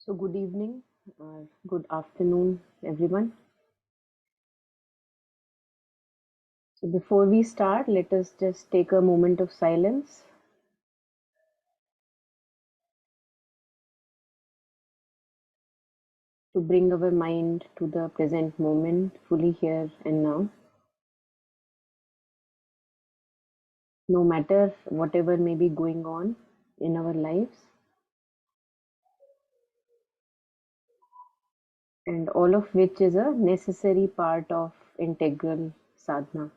So, good evening or good afternoon, everyone. So, before we start, let us just take a moment of silence to bring our mind to the present moment, fully here and now. No matter whatever may be going on in our lives, and all of which is a necessary part of integral sadhana.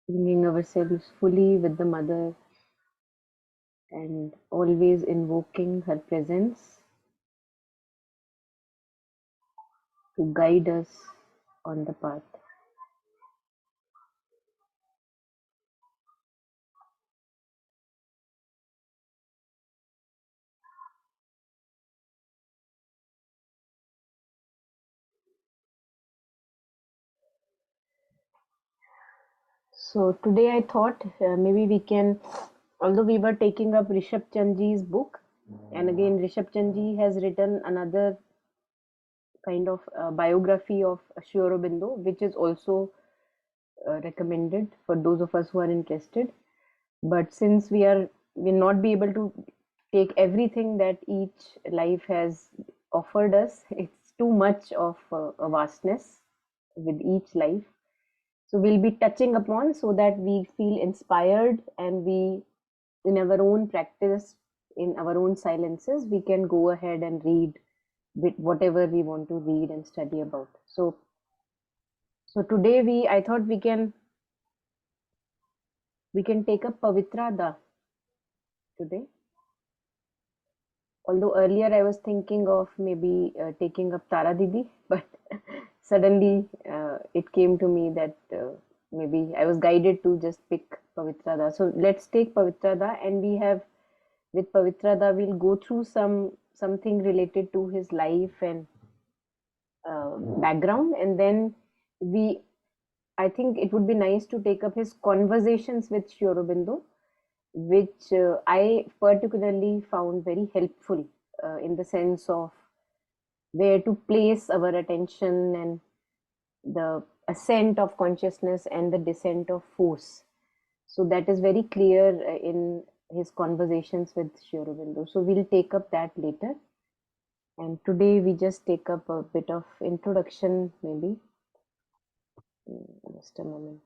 Bringing ourselves fully with the mother and always invoking her presence to guide us on the path. So today I thought maybe we can, although we were taking up Rishabh Chandji's book, and again Rishabh Chandji has written another kind of biography of Sri Aurobindo, which is also recommended for those of us who are interested. But since we will not be able to take everything that each life has offered us, it's too much of a vastness with each life. So we'll be touching upon so that we feel inspired and we, in our own practice, in our own silences, we can go ahead and read with whatever we want to read and study about. So today I thought we can take up Pavitra Da today. Although earlier I was thinking of maybe taking up Tara Didi, but suddenly it came to me that maybe I was guided to just pick Pavitra Da. So let's take Pavitra Da, and we have with Pavitra Da we'll go through something related to his life and background, and then we I think it would be nice to take up his conversations with Sri Aurobindo, which I particularly found very helpful in the sense of where to place our attention and the ascent of consciousness and the descent of force. So that is very clear in his conversations with Sri Aurobindo. So we'll take up that later. And today we just take up a bit of introduction, maybe. Just a moment.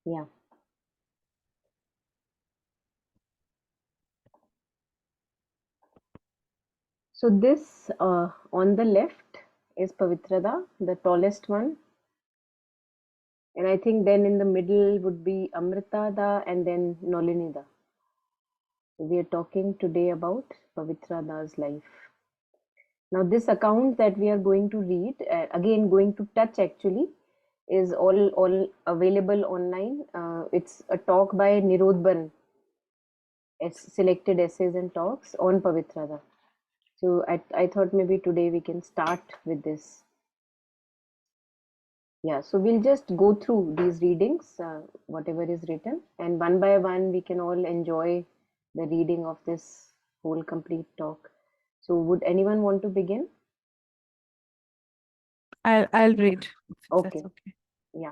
Yeah. So this on the left is Pavitrada, the tallest one. And I think then in the middle would be Amritada and then Nolinida. So we are talking today about Pavitrada's life. Now this account that we are going to read, again going to touch actually, is all available online. It's a talk by Nirodban, selected essays and talks on Pavitrada. So I thought maybe today we can start with this. Yeah, so we'll just go through these readings, whatever is written, and one by one we can all enjoy the reading of this whole complete talk. So would anyone want to begin? I'll read, if that's Okay, okay. yeah,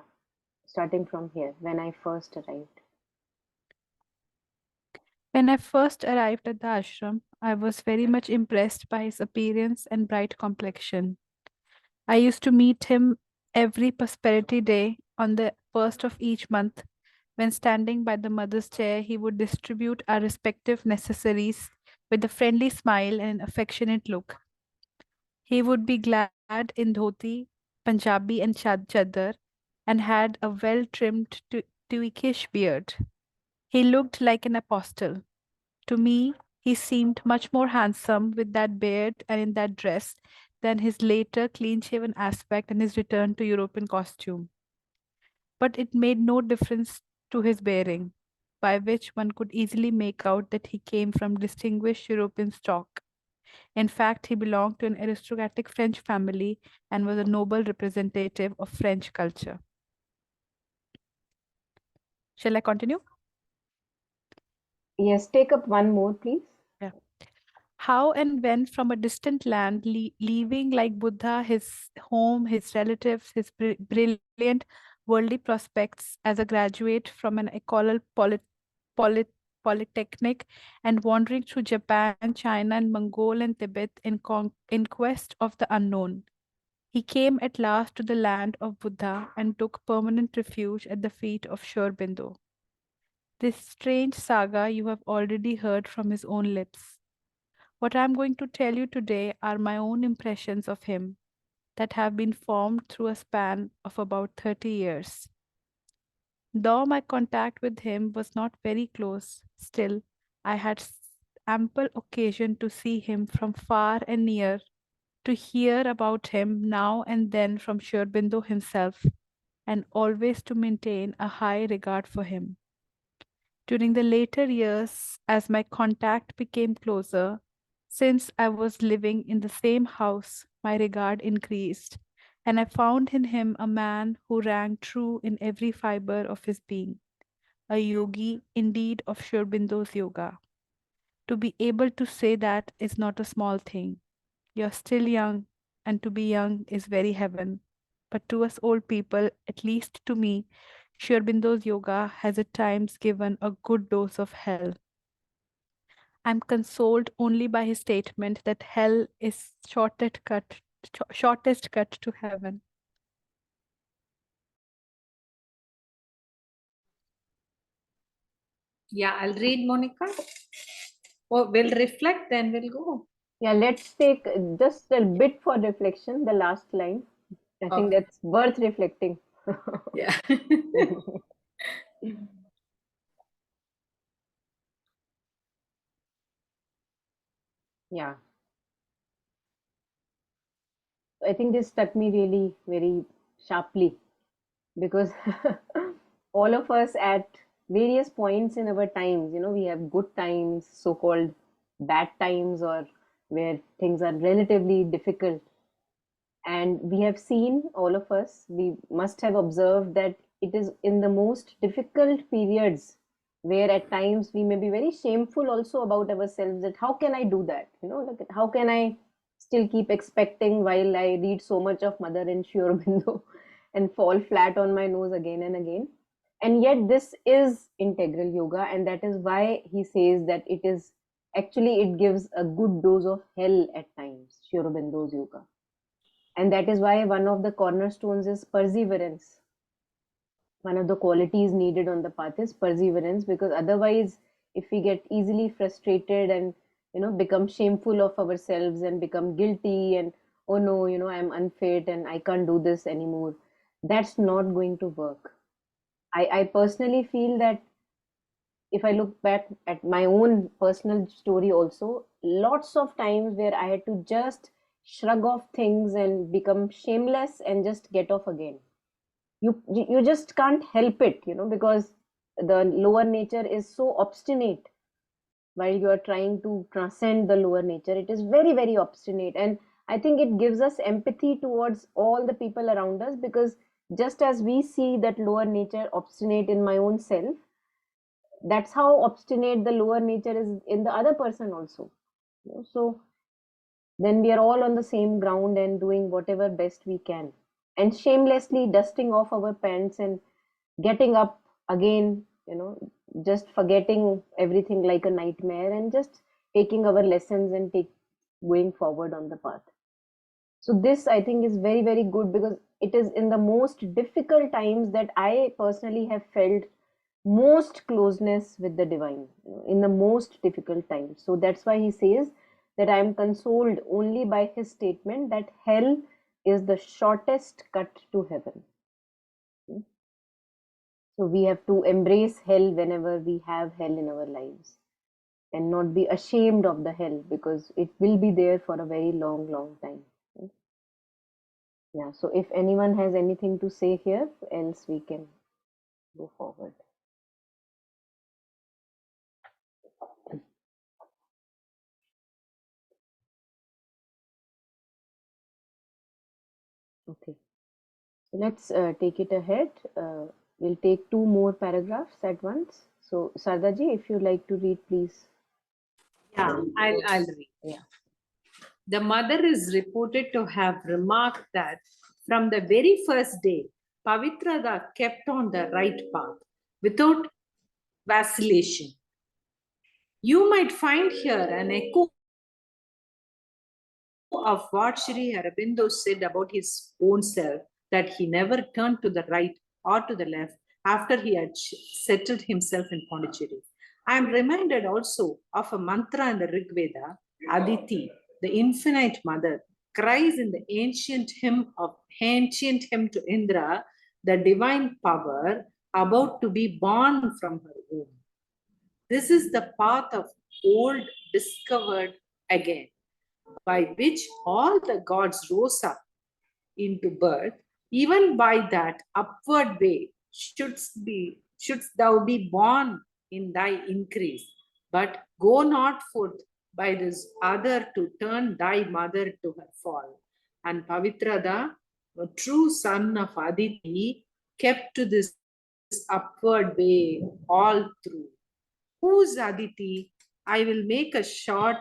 starting from here, when I first arrived. When I first arrived at the ashram, I was very much impressed by his appearance and bright complexion. I used to meet him every prosperity day on the first of each month. When standing by the mother's chair, he would distribute our respective necessaries with a friendly smile and an affectionate look. He would be glad in dhoti, Punjabi, and chadar, and had a well trimmed tweakish beard. He looked like an apostle. To me, he seemed much more handsome with that beard and in that dress than his later clean shaven aspect and his return to European costume. But it made no difference to his bearing, by which one could easily make out that he came from distinguished European stock. In fact, he belonged to an aristocratic French family and was a noble representative of French culture. Shall I continue? Yes, take up one more, please. Yeah. How and when from a distant land, leaving like Buddha his home, his relatives, his brilliant worldly prospects as a graduate from an ecole polit- polytechnic and wandering through Japan, China, and Mongol and Tibet in quest of the unknown. He came at last to the land of Buddha and took permanent refuge at the feet of Aurobindo. This strange saga you have already heard from his own lips. What I am going to tell you today are my own impressions of him that have been formed through a span of about 30 years. Though my contact with him was not very close, still I had ample occasion to see him from far and near, to hear about him now and then from Shurbindo himself, and always to maintain a high regard for him. During the later years, as my contact became closer, since I was living in the same house, my regard increased, and I found in him a man who rang true in every fiber of his being, a yogi indeed of Shurbindo's yoga. To be able to say that is not a small thing. You're still young, and to be young is very heaven. But to us old people, at least to me, Shurbindo's yoga has at times given a good dose of hell. I'm consoled only by his statement that hell is shortest cut to heaven. Yeah, I'll read, Monica. Oh, we'll reflect, then we'll go. Yeah, let's take just a bit for reflection, the last line. I think Okay. that's worth reflecting. Yeah. Yeah, I think this struck me really very sharply because all of us at various points in our times, we have good times, so called bad times, or where things are relatively difficult. And we have seen, all of us, we must have observed that it is in the most difficult periods where at times we may be very shameful also about ourselves, that how can I do that? Like how can I still keep expecting while I read so much of Mother and Sri Aurobindo and fall flat on my nose again and again. And yet this is integral yoga, and that is why he says that it is actually, it gives a good dose of hell at times, Sri Aurobindo's yoga. And that is why one of the cornerstones is perseverance. One of the qualities needed on the path is perseverance, because otherwise, if we get easily frustrated and become shameful of ourselves and become guilty and, oh no, I'm unfit and I can't do this anymore, that's not going to work. I personally feel that if I look back at my own personal story also, lots of times where I had to just shrug off things and become shameless and just get off again. You just can't help it, because the lower nature is so obstinate. While you are trying to transcend the lower nature, it is very, very obstinate. And I think it gives us empathy towards all the people around us, because just as we see that lower nature obstinate in my own self, that's how obstinate the lower nature is in the other person also. So then we are all on the same ground and doing whatever best we can, and shamelessly dusting off our pants and getting up again, just forgetting everything like a nightmare and just taking our lessons and take going forward on the path. So this, I think, is very, very good, because it is in the most difficult times that I personally have felt most closeness with the divine, in the most difficult times. So that's why he says that I am consoled only by his statement that hell is the shortest cut to heaven. So we have to embrace hell whenever we have hell in our lives, and not be ashamed of the hell, because it will be there for a very long, long time. Yeah, so if anyone has anything to say here, else we can go forward. Okay, so let's take it ahead. We'll take two more paragraphs at once. So, Sardaji, if you'd like to read, please. Yeah, I'll read. Yeah. The mother is reported to have remarked that from the very first day, Pavitrada kept on the right path without vacillation. You might find here an echo of what Sri Aurobindo said about his own self, that he never turned to the right or to the left after he had settled himself in Pondicherry. I am reminded also of a mantra in the Rig Veda, Aditi, the infinite mother, cries in the ancient hymn to Indra, the divine power about to be born from her womb. This is the path of old discovered again, by which all the gods rose up into birth. Even by that upward way shouldst thou be born in thy increase, but go not forth by this other to turn thy mother to her fall. And Pavitrada, the true son of Aditi, kept to this upward way all through. Who's Aditi? I will make a short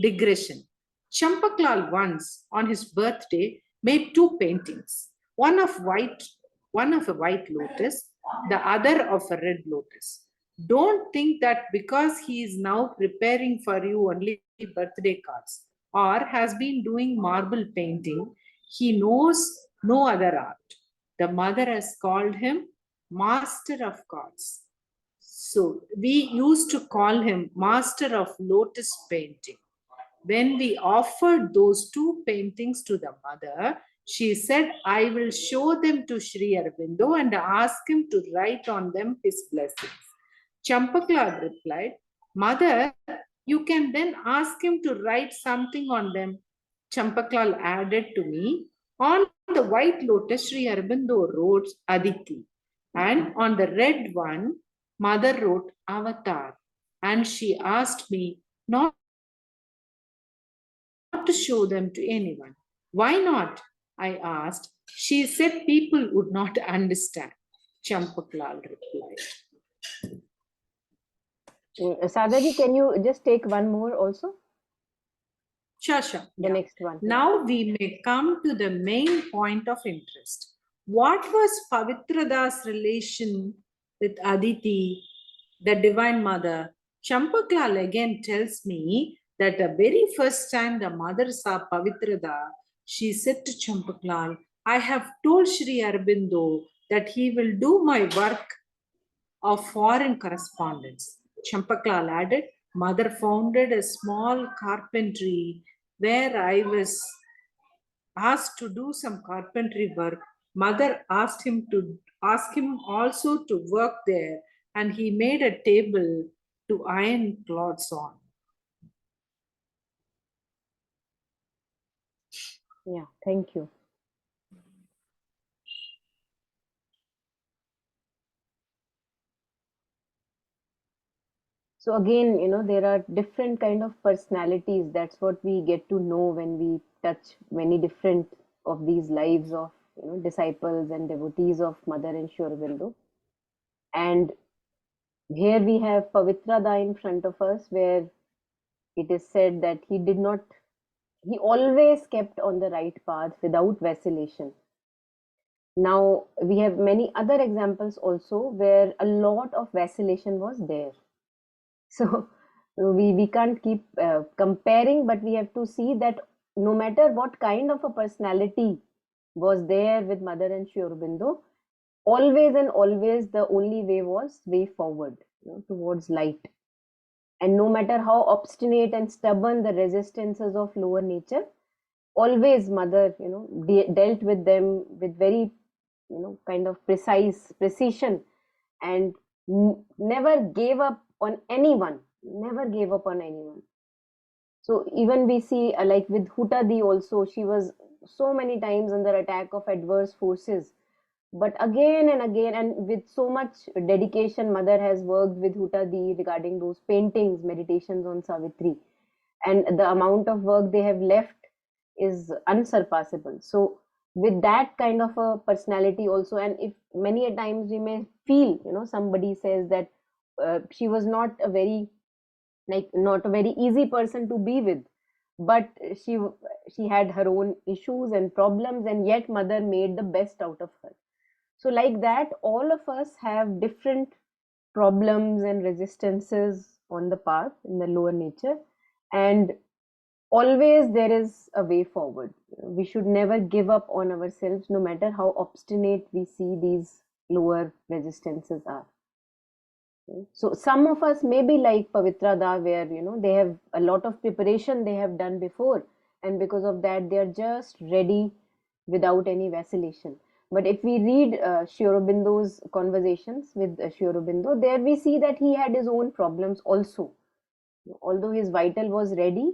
digression. Champaklal once, on his birthday, made two paintings, one of a white lotus, the other of a red lotus. Don't think that because he is now preparing for you only birthday cards or has been doing marble painting, he knows no other art. The mother has called him Master of Gods. So we used to call him Master of Lotus Painting. When we offered those two paintings to the mother, she said, I will show them to Sri Aurobindo and ask him to write on them his blessings. Champaklal replied, Mother, you can then ask him to write something on them. Champaklal added to me, on the white lotus, Sri Aurobindo wrote Aditi, and on the red one, Mother wrote Avatar. And she asked me not to show them to anyone. Why not? I asked. She said people would not understand. Champaklal replied. Sardaji, can you just take one more also? Sure, sure. The next one. Now we may come to the main point of interest. What was Pavitrada's relation with Aditi, the Divine Mother? Champaklal again tells me that the very first time the mother saw Pavitrada, she said to Champaklal, I have told Sri Aurobindo that he will do my work of foreign correspondence. Champaklal added, Mother founded a small carpentry where I was asked to do some carpentry work. Mother ask him also to work there, and he made a table to iron cloths on. Yeah, thank you. So again, there are different kind of personalities. That's what we get to know when we touch many different of these lives of disciples and devotees of Mother and Sri Aurobindo. And here we have Pavitrada in front of us, where it is said that he always kept on the right path without vacillation. Now we have many other examples also where a lot of vacillation was there. So we can't keep comparing, but we have to see that no matter what kind of a personality was there with Mother and Sri Aurobindo, always and always the only way was way forward, towards light. And no matter how obstinate and stubborn the resistances of lower nature, always Mother, dealt with them with very, kind of precision, and never gave up on anyone, never gave up on anyone. So even we see, like with Hutadi also, she was so many times under attack of adverse forces. But again and again, and with so much dedication, mother has worked with Huta Di regarding those paintings, meditations on Savitri, and the amount of work they have left is unsurpassable. So with that kind of a personality also, and if many a times we may feel, somebody says that she was not a very, like, not a very easy person to be with, but she had her own issues and problems, and yet mother made the best out of her. So like that, all of us have different problems and resistances on the path in the lower nature, and always there is a way forward. We should never give up on ourselves, no matter how obstinate we see these lower resistances are. So some of us may be like Pavitra Da, where they have a lot of preparation they have done before, and because of that they are just ready without any vacillation. But if we read Sri Aurobindo's conversations with Sri Aurobindo, there we see that he had his own problems also. Although his vital was ready,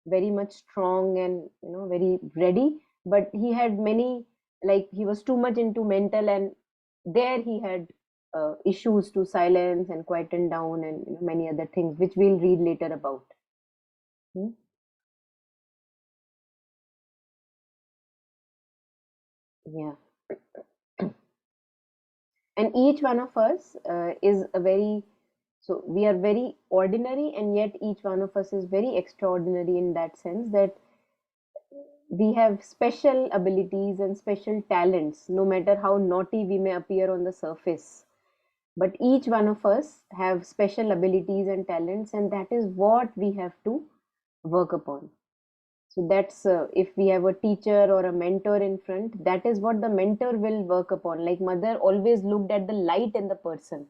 very much strong and very ready, but he had many, like he was too much into mental, and there he had issues to silence and quieten down, and many other things which we'll read later about. Hmm? Yeah. And each one of us is a very, so we are very ordinary, and yet each one of us is very extraordinary in that sense that we have special abilities and special talents, no matter how naughty we may appear on the surface. But each one of us have special abilities and talents, and that is what we have to work upon. So that's if we have a teacher or a mentor in front, that is what the mentor will work upon. Like mother always looked at the light in the person,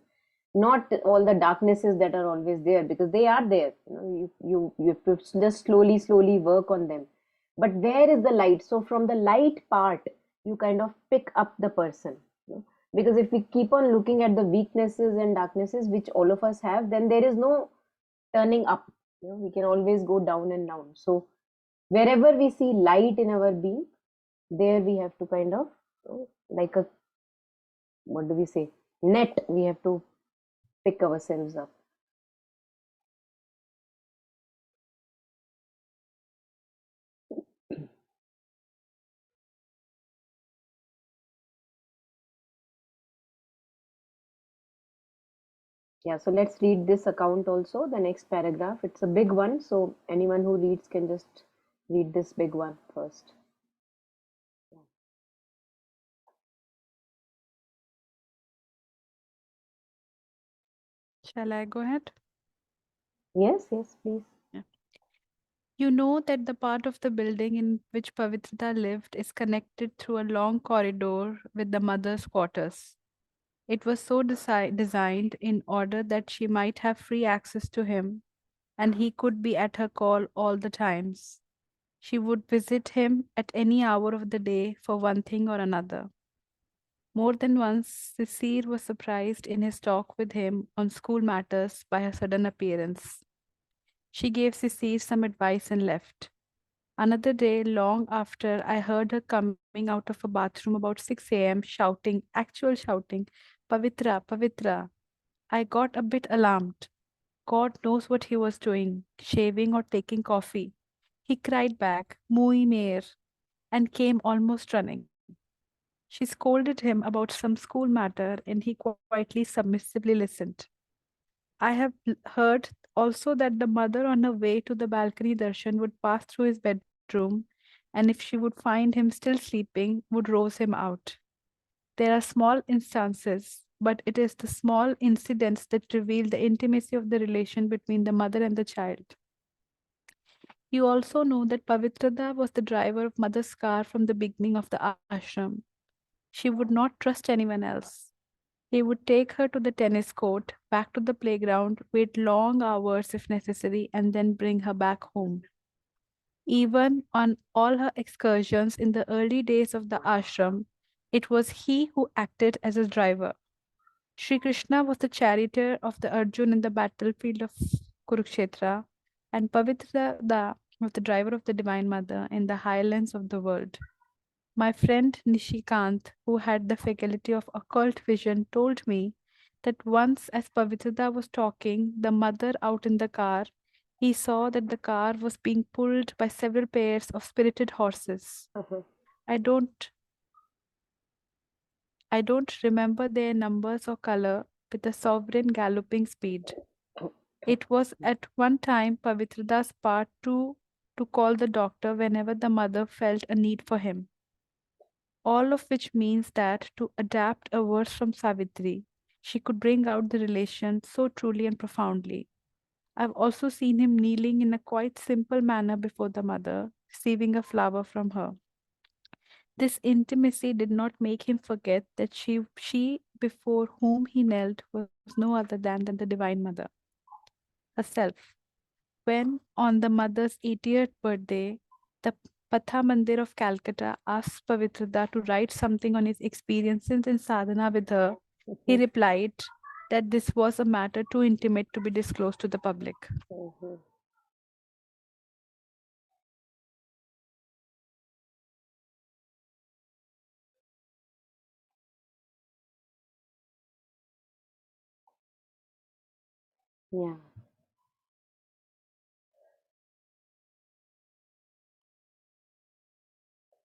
not all the darknesses that are always there, because they are there. You have to just slowly work on them. But where is the light? So from the light part, you kind of pick up the person. Because if we keep on looking at the weaknesses and darknesses which all of us have, then there is no turning up. We can always go down and down. So wherever we see light in our being, there we have to kind of, like a, what do we say, net, we have to pick ourselves up. Yeah, so let's read this account also, the next paragraph. It's a big one, so anyone who reads can just read this big one first. Shall I go ahead? Yes, yes, please. Yeah. You know that the part of the building in which Pavitra lived is connected through a long corridor with the mother's quarters. It was so designed in order that she might have free access to him, and he could be at her call all the times. She would visit him at any hour of the day for one thing or another. More than once, Sisir was surprised in his talk with him on school matters by her sudden appearance. She gave Sisir some advice and left. Another day, long after, I heard her coming out of a bathroom about 6 a.m., shouting, actual shouting, Pavitra, Pavitra. I got a bit alarmed. God knows what he was doing, shaving or taking coffee. He cried back, Muy mer, and came almost running. She scolded him about some school matter, and he quietly, submissively listened. I have heard also that the mother, on her way to the balcony darshan, would pass through his bedroom, and if she would find him still sleeping, would rouse him out. There are small instances, but it is the small incidents that reveal the intimacy of the relation between the mother and the child. You also know that Pavitrada was the driver of mother's car from the beginning of the ashram. She would not trust anyone else. He would take her to the tennis court, back to the playground, wait long hours if necessary, and then bring her back home. Even on all her excursions in the early days of the ashram, it was he who acted as his driver. Sri Krishna was the charioteer of the Arjun in the battlefield of Kurukshetra, and Pavitra was the driver of the Divine Mother in the highlands of the world. My friend Nishikant, who had the faculty of occult vision, told me that once, as Pavitrada was talking, the mother out in the car, he saw that the car was being pulled by several pairs of spirited horses. Uh-huh. I don't I don't remember their numbers or color with a sovereign galloping speed. It was at one time Pavitrada's part to call the doctor whenever the mother felt a need for him. All of which means that to adapt a verse from Savitri, she could bring out the relation so truly and profoundly. I've also seen him kneeling in a quite simple manner before the mother, receiving a flower from her. This intimacy did not make him forget that she before whom he knelt was no other than the Divine Mother herself. When, on the mother's 80th birthday, the Patha Mandir of Calcutta asked Pavitrada to write something on his experiences in sadhana with her, he Mhm. replied that this was a matter too intimate to be disclosed to the public. Mhm. Yeah.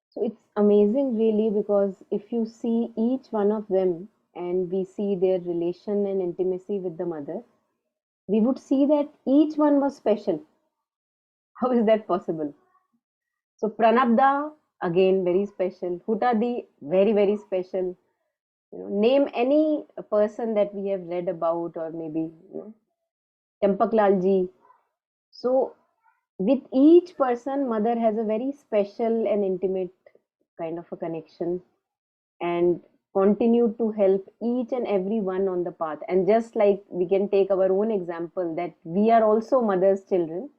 So it's amazing, really, because if you see each one of them and we see their relation and intimacy with the mother, we would see that each one was special. How is that possible? So Pranabda, again, very special. Hutadi, very, very special. Name any person that we have read about, or maybe Champaklalji. So with each person, mother has a very special and intimate kind of a connection, and continue to help each and every one on the path. And just like we can take our own example, that we are also mother's children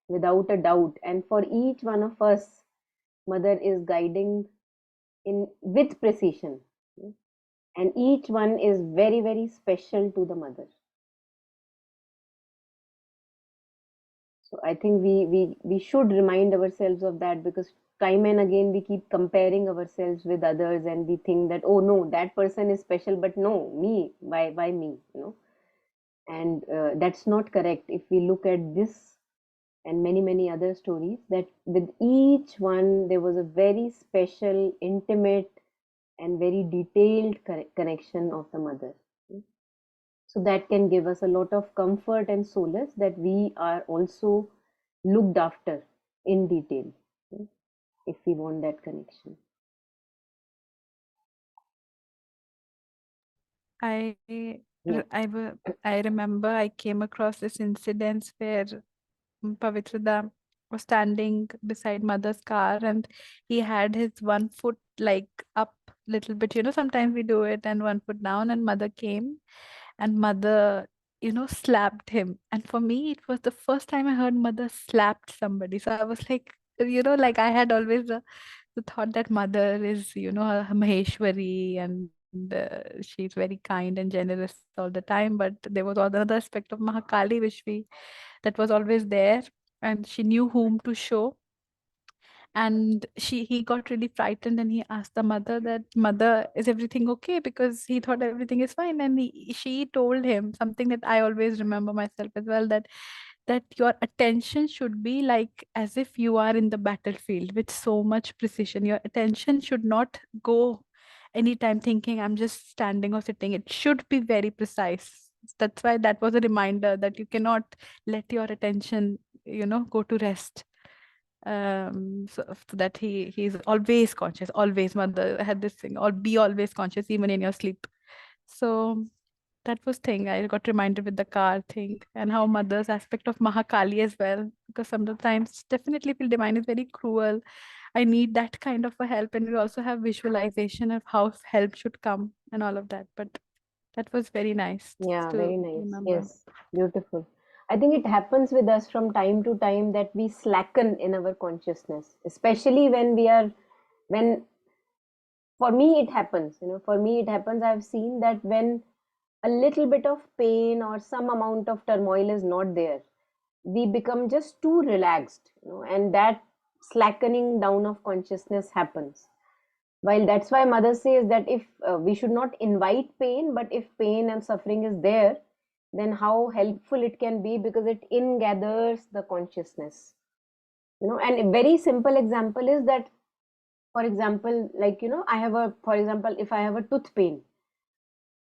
without a doubt, and for each one of us, mother is guiding in with precision, and each one is very, very special to the mother. So I think we should remind ourselves of that, because time and again we keep comparing ourselves with others, and we think that, oh no, that person is special, but no, me, why me, and that's not correct. If we look at this and many, many other stories, that with each one there was a very special, intimate, and very detailed connection of the mother. So that can give us a lot of comfort and solace that we are also looked after in detail, if we want that connection. I Yeah. I remember I came across this incident where Pavitrada was standing beside mother's car and he had his one foot like up little bit. Sometimes we do it and one foot down, and mother came and mother, slapped him. And for me, it was the first time I heard mother slapped somebody. So I was like, like I had always the thought that mother is, a Maheshwari, and she's very kind and generous all the time. But there was another aspect of Mahakali that was always there, and she knew whom to show. And he got really frightened, and he asked the mother that, mother, is everything okay? Because he thought everything is fine. And she told him something that I always remember myself as well, that your attention should be like as if you are in the battlefield with so much precision. Your attention should not go anytime thinking I'm just standing or sitting. It should be very precise. That's why that was a reminder that you cannot let your attention, go to rest. So that he's always conscious. Always, mother had this thing, or be always conscious even in your sleep. So that was thing I got reminded with the car thing, and how mother's aspect of Mahakali as well, because sometimes definitely feel divine is very cruel. I need that kind of a help, and we also have visualization of how help should come and all of that. But that was very nice Yeah, to very nice. remember. Yes, beautiful. I think it happens with us from time to time that we slacken in our consciousness, especially when we are, when, for me it happens, for me it happens. I've seen that when a little bit of pain or some amount of turmoil is not there, we become just too relaxed, and that slackening down of consciousness happens. While that's why mother says that if we should not invite pain, but if pain and suffering is there, then how helpful it can be, because it ingathers the consciousness. And a very simple example is that, for example, like, I have a, for example, if I have a tooth pain,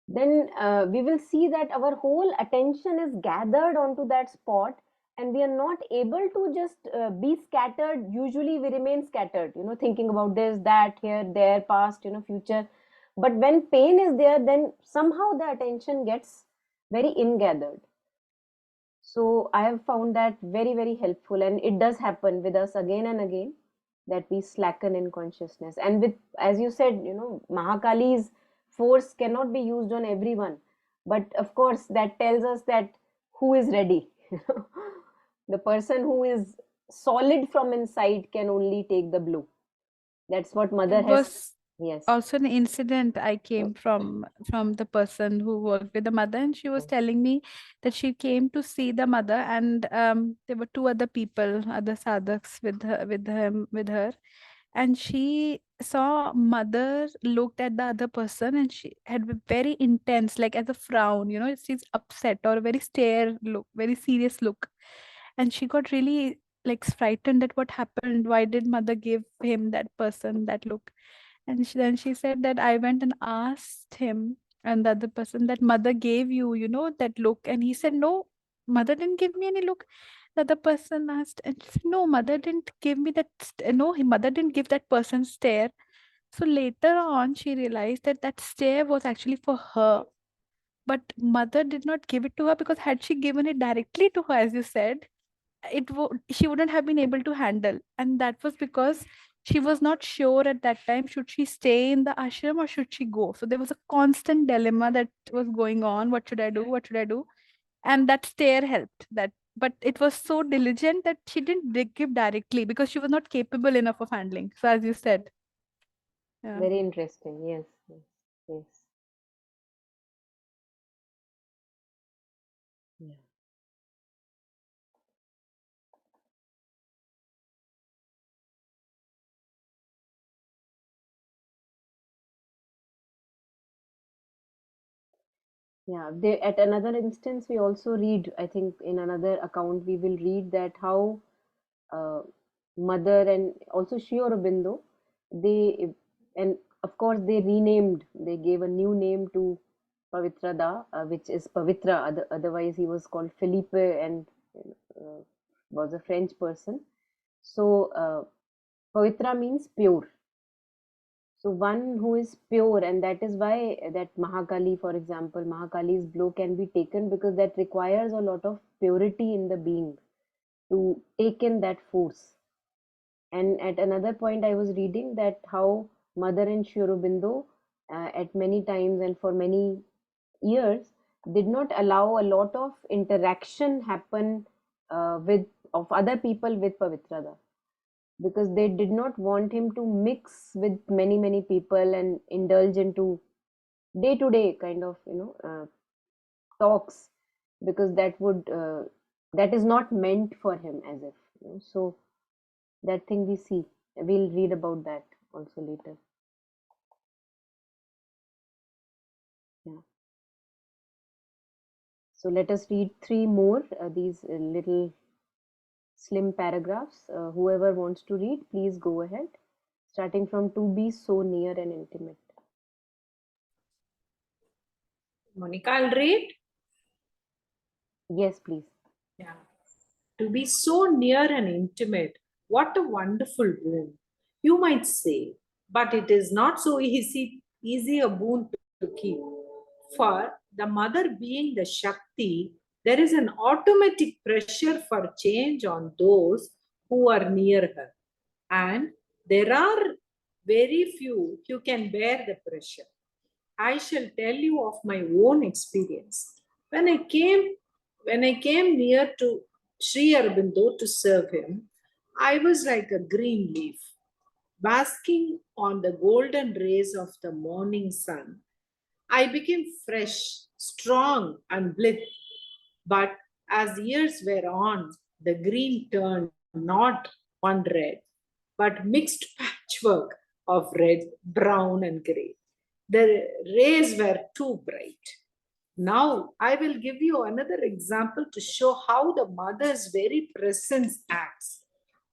then we will see that our whole attention is gathered onto that spot, and we are not able to just be scattered. Usually we remain scattered, thinking about this, that, here, there, past, future. But when pain is there, then somehow the attention gets very ingathered. So I have found that very, very helpful, and it does happen with us again and again, that we slacken in consciousness. And with, as you said, Mahakali's force cannot be used on everyone, but of course that tells us that who is ready. The person who is solid from inside can only take the blow. That's what mother There has. was Yes. also an incident I came from the person who worked with the mother, and she was telling me that she came to see the mother, and there were two other people, other sadhaks with her, and she saw mother looked at the other person, and she had a very intense, like as a frown, she's upset, or a very stare look, very serious look, and she got really like frightened at what happened. Why did mother give him, that person, that look? And then she said that I went and asked him and the other person that mother gave you, that look. And he said, no, mother didn't give me any look. The other person asked, and she said, no, mother didn't give me that. No, mother didn't give that person stare. So later on, she realized that that stare was actually for her. But mother did not give it to her, because had she given it directly to her, as you said, she wouldn't have been able to handle, and that was because she was not sure at that time, should she stay in the ashram or should she go. So there was a constant dilemma that was going on, what should I do, what should I do? And that stare helped that, but it was so diligent that she didn't give directly because she was not capable enough of handling, so as you said. Yeah. Very interesting. Yes, yes, yes. Yeah. Yeah, at another instance, we also read, I think in another account, we will read that how uh, mother and also Sri Aurobindo, they, and of course they renamed, they gave a new name to Pavitra Da, which is Pavitra, otherwise he was called Felipe, and uh, was a French person. So Pavitra means pure. So one who is pure, and that is why that Mahakali, for example, Mahakali's blow can be taken, because that requires a lot of purity in the being to take in that force. And at another point, I was reading that how Mother and Sri Aurobindo, at many times and for many years, did not allow a lot of interaction happen with of other people with Pavitrada, because they did not want him to mix with many people and indulge into day to day kind of talks, because that is not meant for him, as if, so that thing we see, we'll read about that also later. Yeah. So let us read three more these little slim paragraphs. Whoever wants to read, please go ahead, starting from to be so near and intimate. Monica, I'll read. Yes, please. Yeah. To be so near and intimate, what a wonderful boon, you might say, but it is not so easy a boon to keep. For the mother being the Shakti, there is an automatic pressure for change on those who are near her. And there are very few who can bear the pressure. I shall tell you of my own experience. When I came, when I came near to Sri Aurobindo to serve him, I was like a green leaf, basking on the golden rays of the morning sun. I became fresh, strong, and blithe. But as years were on, the green turned not one red, but mixed patchwork of red, brown, and gray. The rays were too bright. Now, I will give you another example to show how the mother's very presence acts.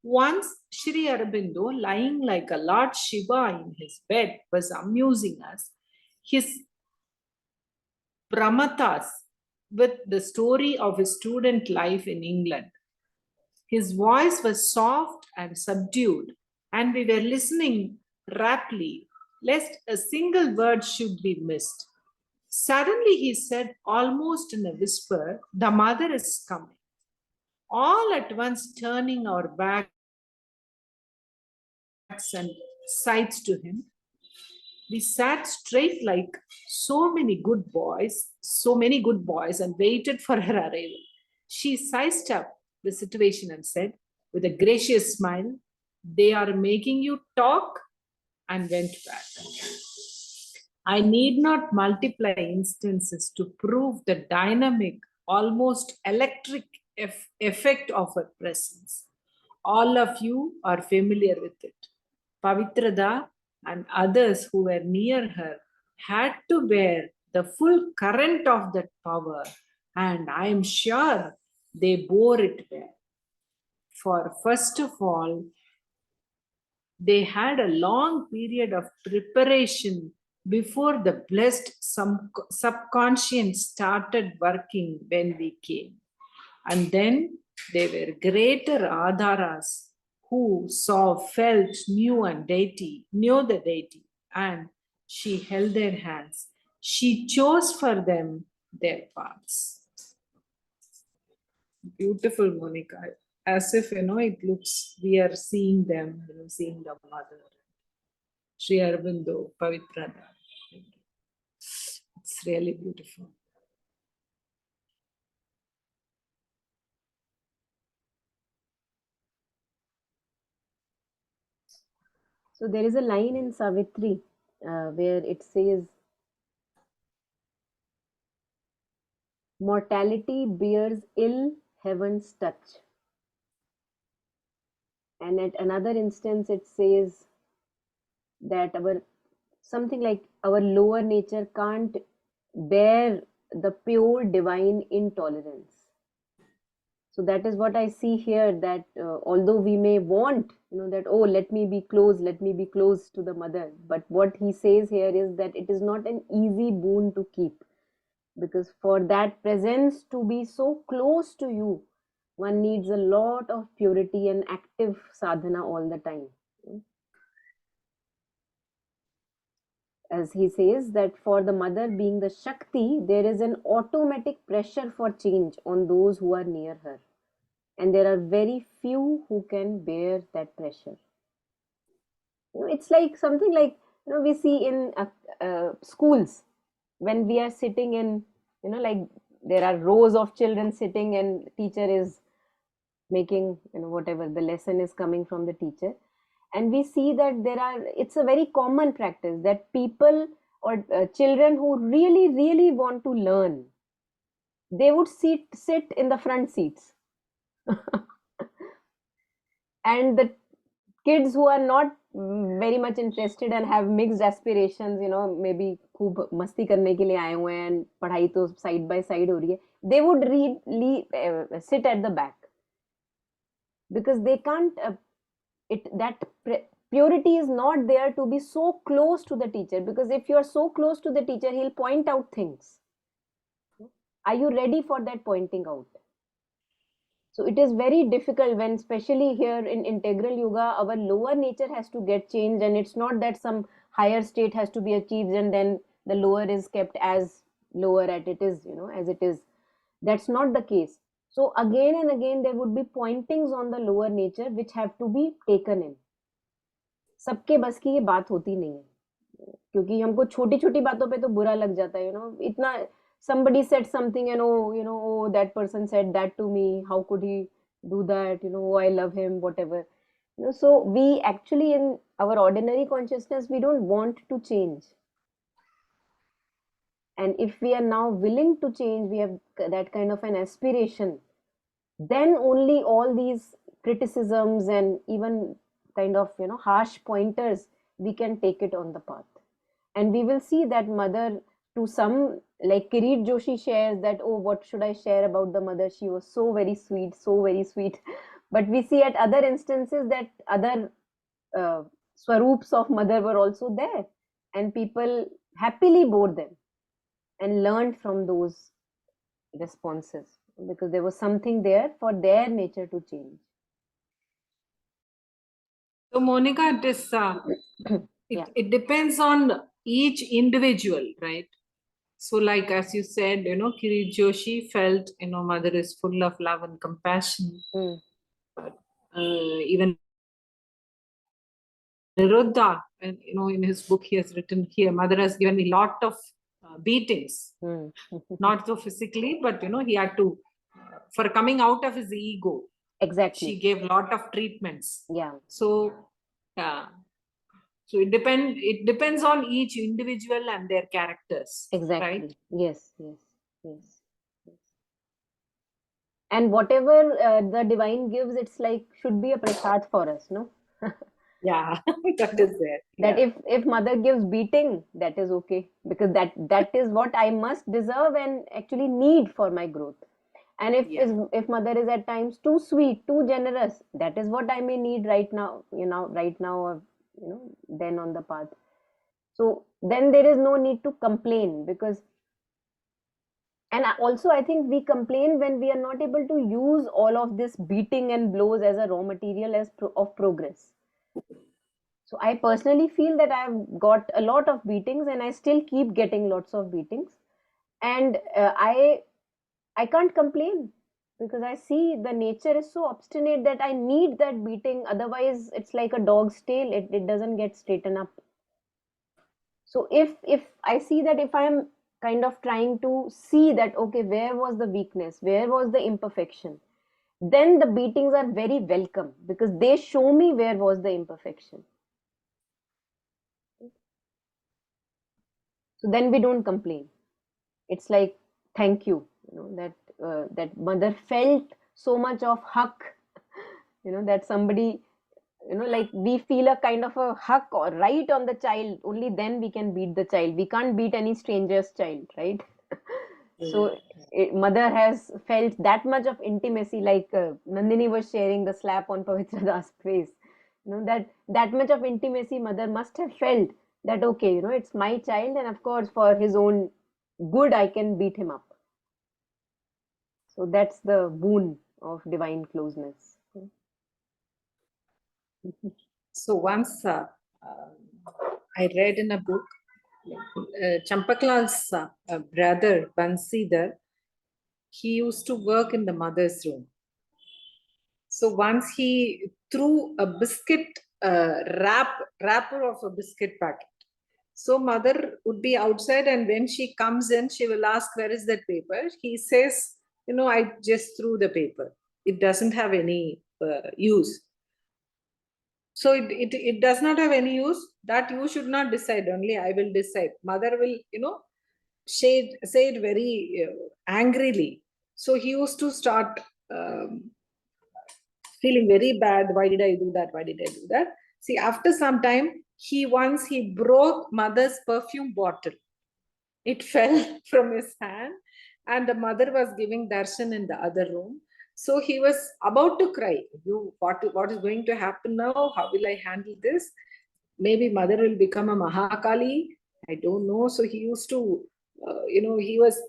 Once, Sri Aurobindo, lying like a Lord Shiva in his bed, was amusing us. His Pramathas with the story of his student life in England. His voice was soft and subdued, and we were listening raptly, lest a single word should be missed. Suddenly he said, almost in a whisper, "The mother is coming." All at once turning our backs and sides to him, we sat straight like so many good boys, and waited for her arrival. She sized up the situation and said, with a gracious smile, "They are making you talk," and went back. I need not multiply instances to prove the dynamic, almost electric effect of her presence. All of you are familiar with it. Pavitra and others who were near her had to bear the full current of that power, and I am sure they bore it well. For first of all, they had a long period of preparation before the blessed subconscious started working when we came. And then they were greater adharas who saw, felt, knew the deity, and she held their hands. She chose for them their paths. Beautiful, Monica. As if, it looks, we are seeing them, seeing the mother. Sri Aurobindo, Pavitra. It's really beautiful. So there is a line in Savitri where it says, "Mortality bears ill heaven's touch." And at another instance, it says that something like our lower nature can't bear the pure divine intolerance. So that is what I see here, that although we may want, that, oh, let me be close to the mother. But what he says here is that it is not an easy boon to keep, because for that presence to be so close to you, one needs a lot of purity and active sadhana all the time. As he says, that for the mother being the Shakti, there is an automatic pressure for change on those who are near her. And there are very few who can bear that pressure. It's like something like, we see in schools when we are sitting in, like there are rows of children sitting and teacher is making, whatever the lesson is coming from the teacher. And we see that it's a very common practice that people or children who really, really want to learn, they would sit in the front seats. And the kids who are not very much interested and have mixed aspirations, maybe खूब मस्ती करने के लिए आए हुए हैं and पढ़ाई तो side by side हो रही है, they would sit at the back, because they can't purity is not there to be so close to the teacher, because if you are so close to the teacher, he'll point out things. Are you ready for that pointing out? So it is very difficult when, especially here in integral yoga, our lower nature has to get changed, and it's not that some higher state has to be achieved and then the lower is kept as lower at it is, as it is. That's not the case. So again and again there would be pointings on the lower nature which have to be taken in. सबके बस की ये बात होती नहीं है, क्योंकि हमको छोटी छोटी बातों पे तो बुरा लग जाता है, इतना somebody said something and oh, that person said that to me, how could he do that, oh, I love him, whatever. So we actually, in our ordinary consciousness, we don't want to change. And if we are now willing to change, we have that kind of an aspiration, then only all these criticisms and even kind of harsh pointers we can take it on the path. And we will see that mother, to some, like Kirit Joshi shares that, oh, what should I share about the mother? She was so very sweet, so very sweet. But we see at other instances that other uh, swaroops of mother were also there, and people happily bore them and learned from those responses, because there was something there for their nature to change. So, Monica, Yeah. it depends on each individual, right? So, like as you said, Kirit Joshi felt, mother is full of love and compassion. Mm. Even Niruddha, and in his book he has written here, mother has given a lot of beatings, Mm. not so physically, but he had to, for coming out of his ego, she Exactly. gave a lot of treatments. Yeah. So, yeah. So it depends on each individual and their characters, right? Exactly. Yes. Yes. Yes. Yes. And whatever the divine gives, it's like should be a prasad for us, no? Yeah, that No? is there. That Yeah. if mother gives beating, that is okay, because that is what I must deserve and actually need for my growth. And Yeah. if mother is at times too sweet, too generous, that is what I may need right now, right now, or then on the path. So then there is no need to complain, because, and also I think we complain when we are not able to use all of this beating and blows as a raw material of progress. So I personally feel that I've got a lot of beatings and I still keep getting lots of beatings. And I can't complain, because I see the nature is so obstinate that I need that beating. Otherwise, it's like a dog's tail. It doesn't get straightened up. So if I see that, if I'm kind of trying to see that, okay, where was the weakness? Where was the imperfection? Then the beatings are very welcome, because they show me where was the imperfection. So then we don't complain. It's like, thank you, that mother felt so much of huck, that somebody, like we feel a kind of a huck or right on the child, only then we can beat the child. We can't beat any stranger's child, right? So mother has felt that much of intimacy, like Nandini was sharing the slap on Pavitra Das face, that much of intimacy mother must have felt, that okay, it's my child, and of course for his own good I can beat him up. So that's the boon of divine closeness. So once I read in a book, Champaklal's brother Bansidhar, he used to work in the mother's room. So once he threw a biscuit wrapper of a biscuit packet. So mother would be outside, and when she comes in, she will ask, "Where is that paper?" He says, "I just threw the paper. It doesn't have any use." So it does not have any use. That you should not decide. Only I will decide. Mother will, say it very angrily. So he used to start feeling very bad. Why did I do that? Why did I do that? See, after some time, he broke mother's perfume bottle. It fell from his hand, and the mother was giving darshan in the other room. So he was about to cry. What is going to happen now? How will I handle this? Maybe mother will become a Mahakali. I don't know. So he used to, he was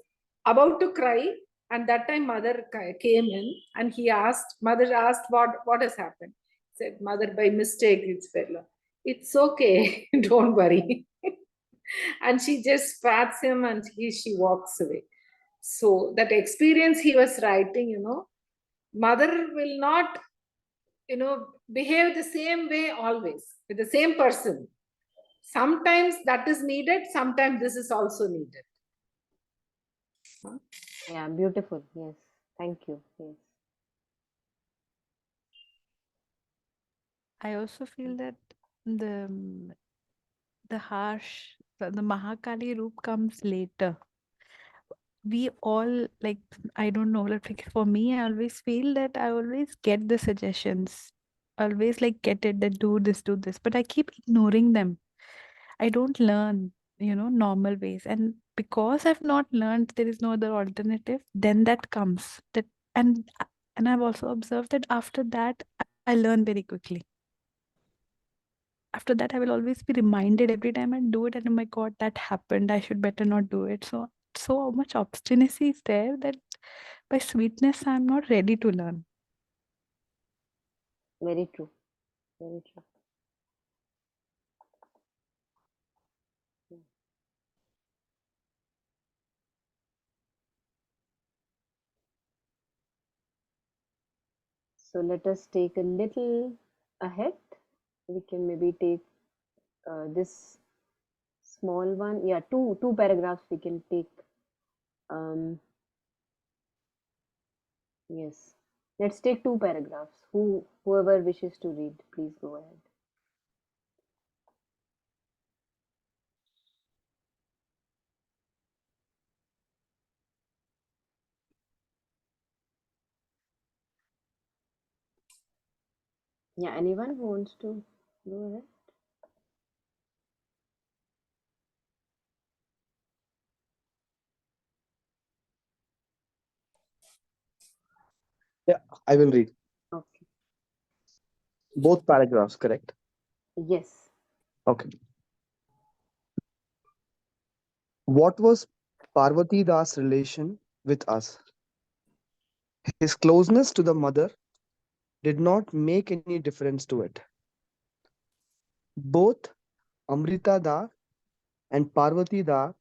about to cry, and that time mother came in, and mother asked, what has happened? He said, "Mother, by mistake, it's fell." "It's okay, don't worry." And she just pats him, and she walks away. So that experience he was writing, mother will not, behave the same way always with the same person. Sometimes that is needed, sometimes this is also needed. Yeah, beautiful. Yes, thank you. Yes. I also feel that the the harsh, the Mahakali Roop comes later. We all, like, I don't know, like for me, I always feel that I always get the suggestions. always like get it that do this, but I keep ignoring them. I don't learn, normal ways. And because I've not learned there is no other alternative, then that comes. And and I've also observed that after that I learn very quickly. After that, I will always be reminded every time I do it, and oh my god, that happened. I should better not do it. So much obstinacy is there that by sweetness I'm not ready to learn. Very true. Very true. So let us take a little ahead. We can maybe take this small one. Yeah, two paragraphs we can take. Um, yes. Let's take two paragraphs. Whoever wishes to read, please go ahead. Yeah, anyone who wants to go ahead? Yeah, I will read Okay. both paragraphs, correct? Yes. Okay. What was Parvati Das' relation with us? His closeness to the mother did not make any difference to it. Both Amrita Da and Parvati Da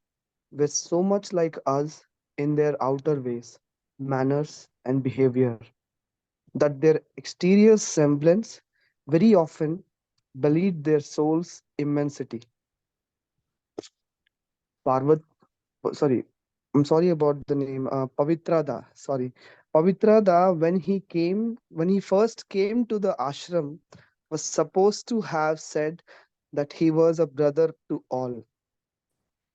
were so much like us in their outer ways, manners, and behavior that their exterior semblance very often belied their soul's immensity. Parvat, sorry, I'm sorry about the name. Pavitra Da. Sorry, Pavitra Da. When he first came to the ashram, was supposed to have said that he was a brother to all,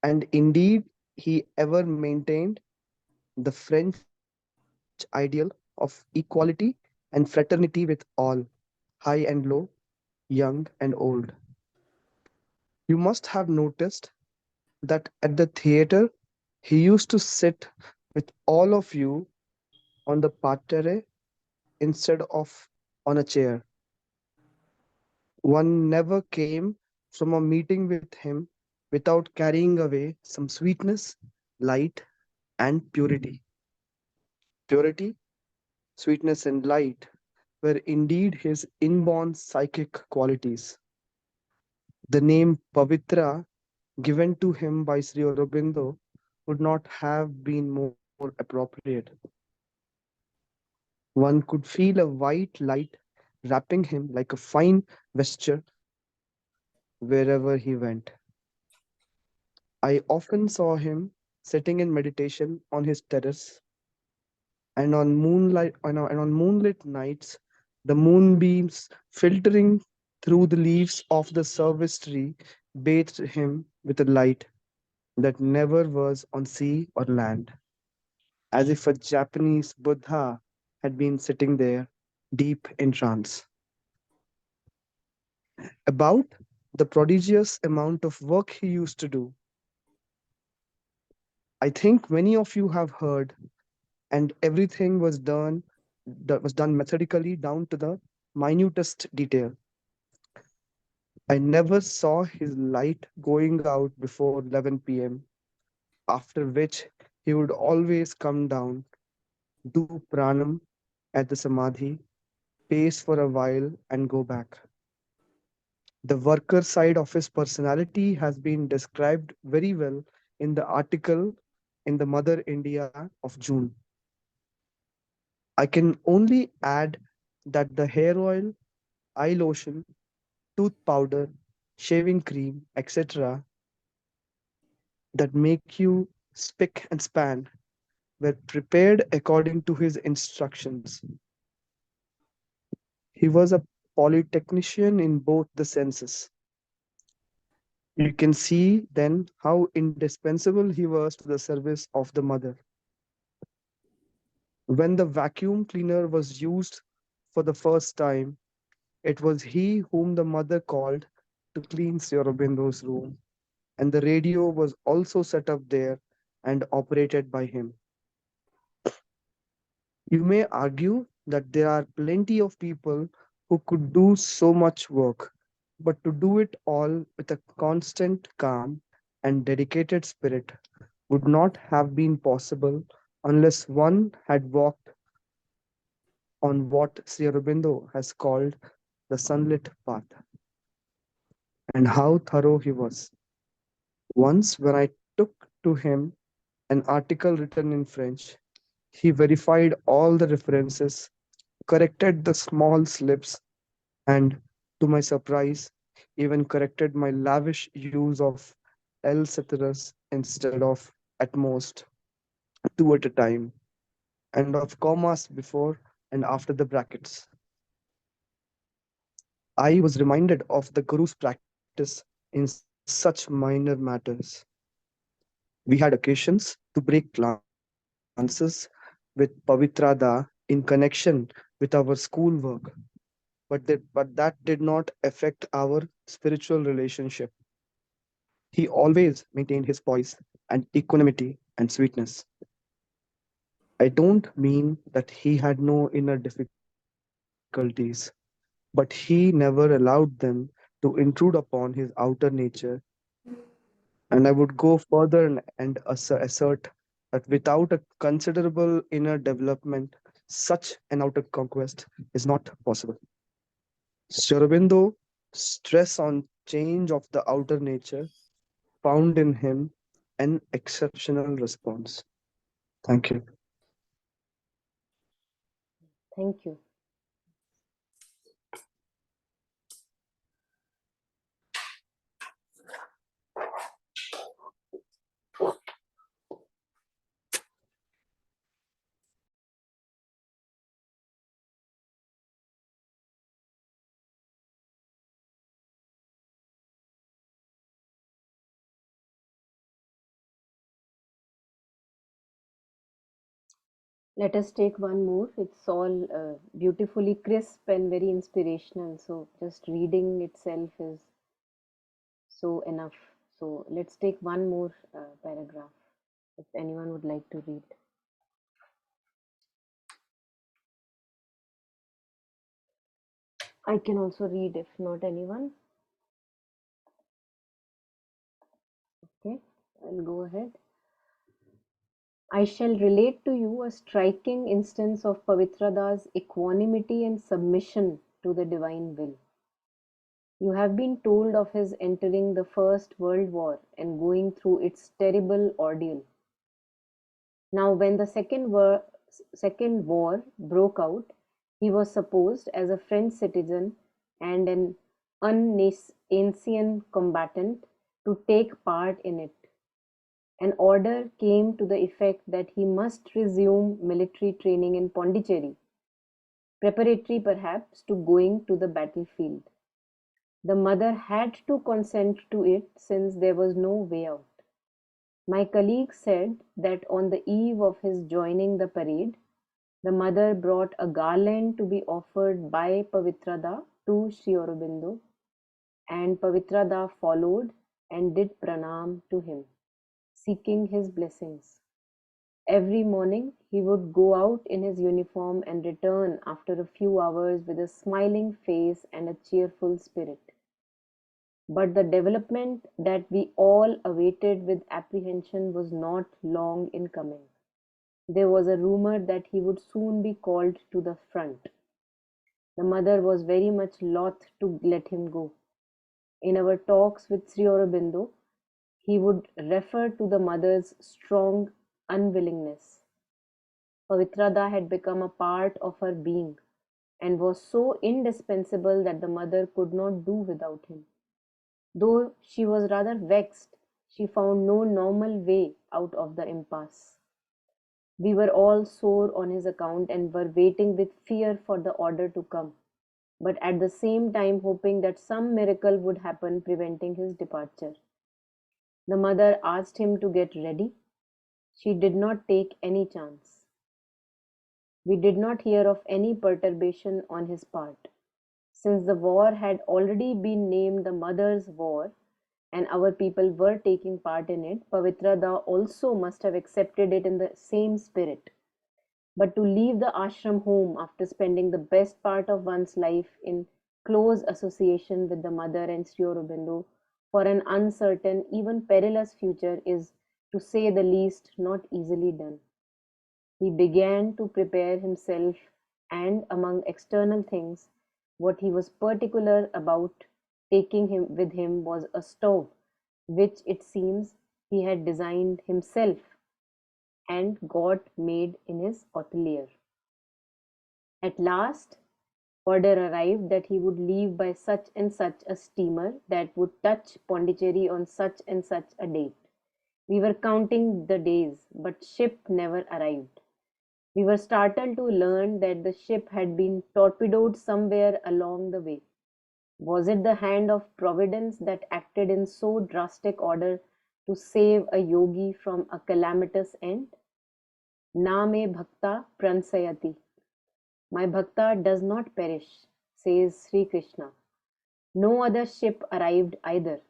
and indeed he ever maintained the French ideal of equality and fraternity with all, high and low, young and old. You must have noticed that at the theater he used to sit with all of you on the parterre instead of on a chair. One never came from a meeting with him without carrying away some sweetness, light, and purity. Purity, sweetness, and light were indeed his inborn psychic qualities. The name Pavitra given to him by Sri Aurobindo would not have been more appropriate. One could feel a white light wrapping him like a fine vesture wherever he went. I often saw him sitting in meditation on his terrace, and on moonlit nights, the moonbeams filtering through the leaves of the service tree bathed him with a light that never was on sea or land, as if a Japanese Buddha had been sitting there, deep in trance. About the prodigious amount of work he used to do, I think many of you have heard, and everything was done methodically down to the minutest detail. I never saw his light going out before 11 p.m., after which he would always come down, do pranam at the samadhi, pace for a while, and go back. The worker side of his personality has been described very well in the article in the Mother India of June. I can only add that the hair oil, eye lotion, tooth powder, shaving cream, etc., that make you spick and span were prepared according to his instructions. He was a polytechnician in both the senses. You can see then how indispensable he was to the service of the mother. When the vacuum cleaner was used for the first time, It was he whom the mother called to clean Sri Aurobindo's room, and the radio was also set up there and operated by him. You may argue that there are plenty of people who could do so much work, but to do it all with a constant calm and dedicated spirit would not have been possible unless one had walked on what Sri Aurobindo has called the sunlit path. And how thorough he was. Once, when I took to him an article written in French, he verified all the references, corrected the small slips, and, to my surprise, even corrected my lavish use of L ceteris instead of, at most, two at a time, and of commas before and after the brackets. I was reminded of the Guru's practice in such minor matters. We had occasions to break glances with Pavitra Da in connection with our schoolwork, but that did not affect our spiritual relationship. He always maintained his poise and equanimity and sweetness. I don't mean that he had no inner difficulties, but he never allowed them to intrude upon his outer nature. And I would go further and assert that without a considerable inner development, such an outer conquest is not possible. Sri Aurobindo stress on change of the outer nature found in him an exceptional response. Thank you. Thank you. Let us take one more. It's all beautifully crisp and very inspirational. So just reading itself is so enough. So let's take one more paragraph if anyone would like to read. I can also read if not anyone. Okay, I'll go ahead. I shall relate to you a striking instance of Pavitrada's equanimity and submission to the divine will. You have been told of his entering the First World War and going through its terrible ordeal. Now, when the Second War broke out, he was supposed, as a French citizen and an ancien combatant, to take part in it. An order came to the effect that he must resume military training in Pondicherry, preparatory perhaps to going to the battlefield. The mother had to consent to it since there was no way out. My colleague said that on the eve of his joining the parade, the mother brought a garland to be offered by Pavitrada to Sri Aurobindo, and Pavitrada followed and did pranam to him, seeking his blessings. Every morning he would go out in his uniform and return after a few hours with a smiling face and a cheerful spirit. But the development that we all awaited with apprehension was not long in coming. There was a rumor that he would soon be called to the front. The mother was very much loth to let him go. In our talks with Sri Aurobindo, he would refer to the mother's strong unwillingness. Pavitrada had become a part of her being and was so indispensable that the mother could not do without him. Though she was rather vexed, she found no normal way out of the impasse. We were all sore on his account and were waiting with fear for the order to come, but at the same time hoping that some miracle would happen preventing his departure. The mother asked him to get ready. She did not take any chance. We did not hear of any perturbation on his part. Since the war had already been named the Mother's War and our people were taking part in it, Pavitra Da also must have accepted it in the same spirit. But to leave the ashram home after spending the best part of one's life in close association with the mother and Sri Aurobindo for an uncertain, even perilous future is, to say the least, not easily done. He began to prepare himself, and among external things, what he was particular about taking him with him was a stove, which it seems he had designed himself and got made in his atelier. At last, order arrived that he would leave by such and such a steamer that would touch Pondicherry on such and such a date. We were counting the days, but ship never arrived. We were startled to learn that the ship had been torpedoed somewhere along the way. Was it the hand of Providence that acted in so drastic order to save a yogi from a calamitous end? Na me bhakta pransayati. My bhakta does not perish, says Sri Krishna. No other ship arrived either,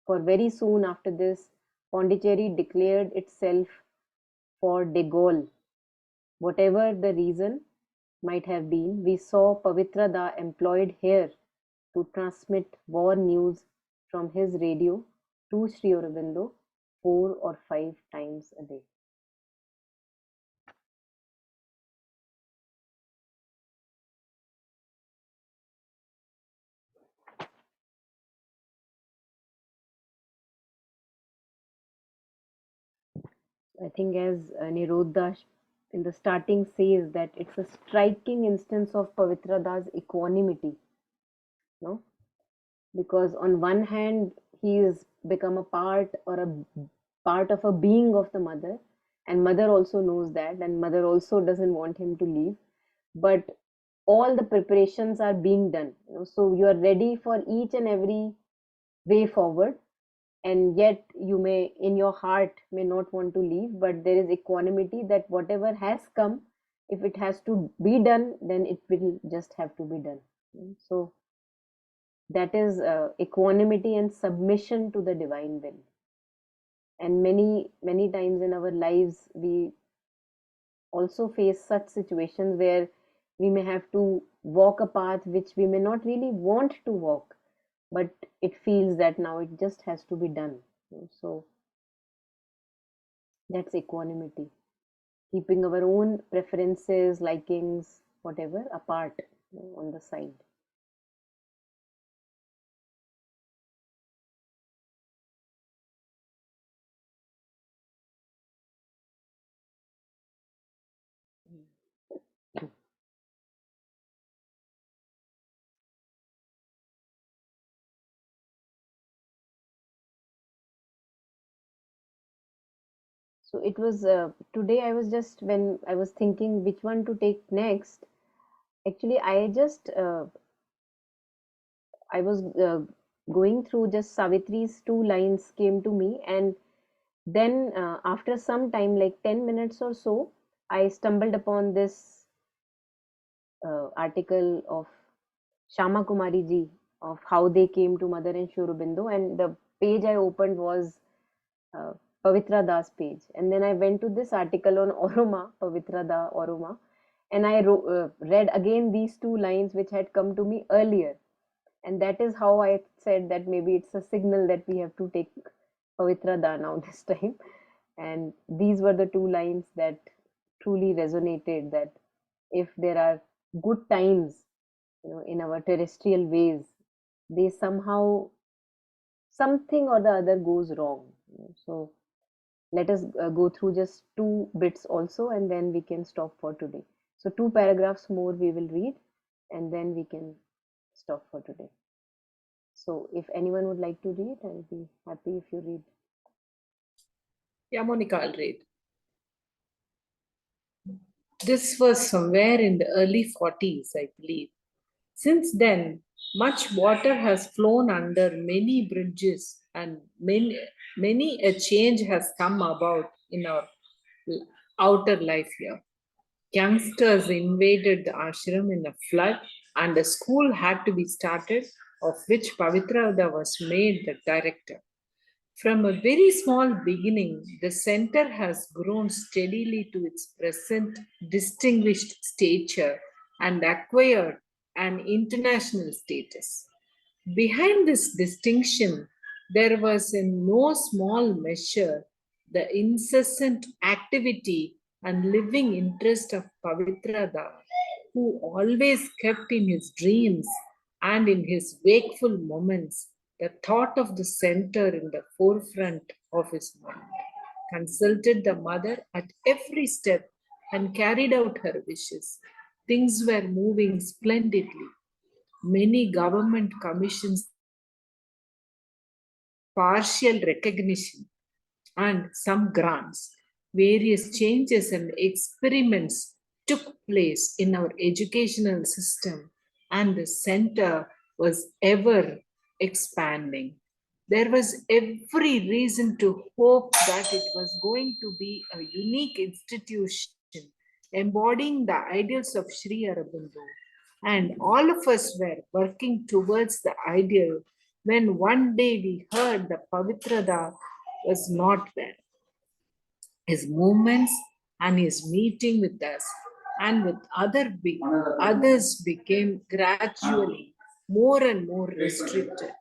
for very soon after this, Pondicherry declared itself for de Gaulle. Whatever the reason might have been, we saw Pavitra Da employed here to transmit war news from his radio to Sri Aurobindo 4 or 5 times a day. I think as Nirodha in the starting says that it's a striking instance of Pavitra Das equanimity, no? Because on one hand he is become a part or a part of a being of the mother, and mother also knows that, and mother also doesn't want him to leave, but all the preparations are being done, so you are ready for each and every way forward, and yet you may in your heart may not want to leave, but there is equanimity that whatever has come, if it has to be done, then it will just have to be done. So that is equanimity and submission to the divine will. And many times in our lives we also face such situations where we may have to walk a path which we may not really want to walk, but it feels that now it just has to be done. So that's equanimity, keeping our own preferences, likings, whatever apart, on the side. So it was today I was just, when I was thinking which one to take next, actually I was going through, just Savitri's two lines came to me, and then after some time, like 10 minutes or so, I stumbled upon this article of Shama Kumari ji, of how they came to Mother and Sri Aurobindo, and the page I opened was uh, Pavitra Das page, and then I went to this article on Oroma, Pavitra Da Oroma, and I read again these two lines which had come to me earlier, and that is how I said that maybe it's a signal that we have to take Pavitra Da now this time. And these were the two lines that truly resonated, that if there are good times, in our terrestrial ways, they somehow, something or the other goes wrong. So let us go through just two bits also, and then we can stop for today. So two paragraphs more we will read, and then we can stop for today. So if anyone would like to read, I'll be happy if you read. Yeah, Monica, I'll read. This was somewhere in the early 40s, I believe. Since then, much water has flown under many bridges, and many a change has come about in our outer life here. Youngsters invaded the ashram in a flood, and a school had to be started, of which Pavitra was made the director. From a very small beginning, the center has grown steadily to its present distinguished stature and acquired an international status. Behind this distinction, there was in no small measure the incessant activity and living interest of Pavitrada, who always kept in his dreams and in his wakeful moments the thought of the center in the forefront of his mind, consulted the mother at every step, and carried out her wishes. Things were moving splendidly. Many government commissions partial recognition and some grants. Various changes and experiments took place in our educational system, and the center was ever expanding. There was every reason to hope that it was going to be a unique institution embodying the ideals of Sri Aurobindo. And all of us were working towards the ideal when one day we heard that Pavitrada was not there. His movements and his meeting with us and with others became gradually more and more restricted.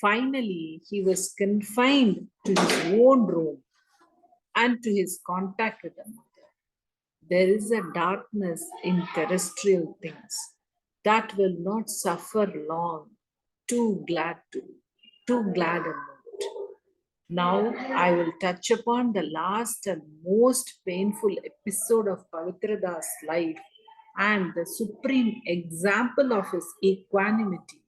Finally, he was confined to his own room and to his contact with the mother. There is a darkness in terrestrial things that will not suffer long. Too glad a note. Now I will touch upon the last and most painful episode of Pavitrada's life and the supreme example of his equanimity.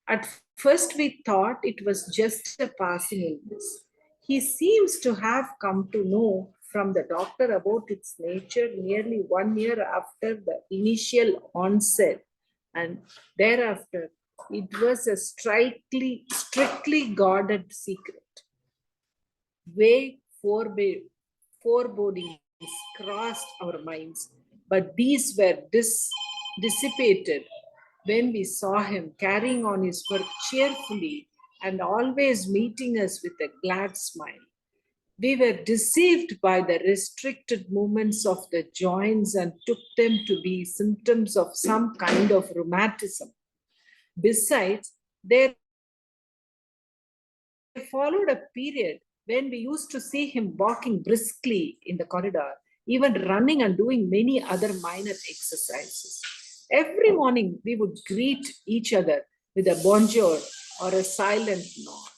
At first, we thought it was just a passing illness. He seems to have come to know from the doctor about its nature nearly 1 year after the initial onset, and thereafter it was a strictly guarded secret. Vague forebodings crossed our minds, but these were dissipated when we saw him carrying on his work cheerfully and always meeting us with a glad smile. We were deceived by the restricted movements of the joints and took them to be symptoms of some kind of rheumatism. Besides, there followed a period when we used to see him walking briskly in the corridor, even running and doing many other minor exercises. Every morning, we would greet each other with a bonjour or a silent nod.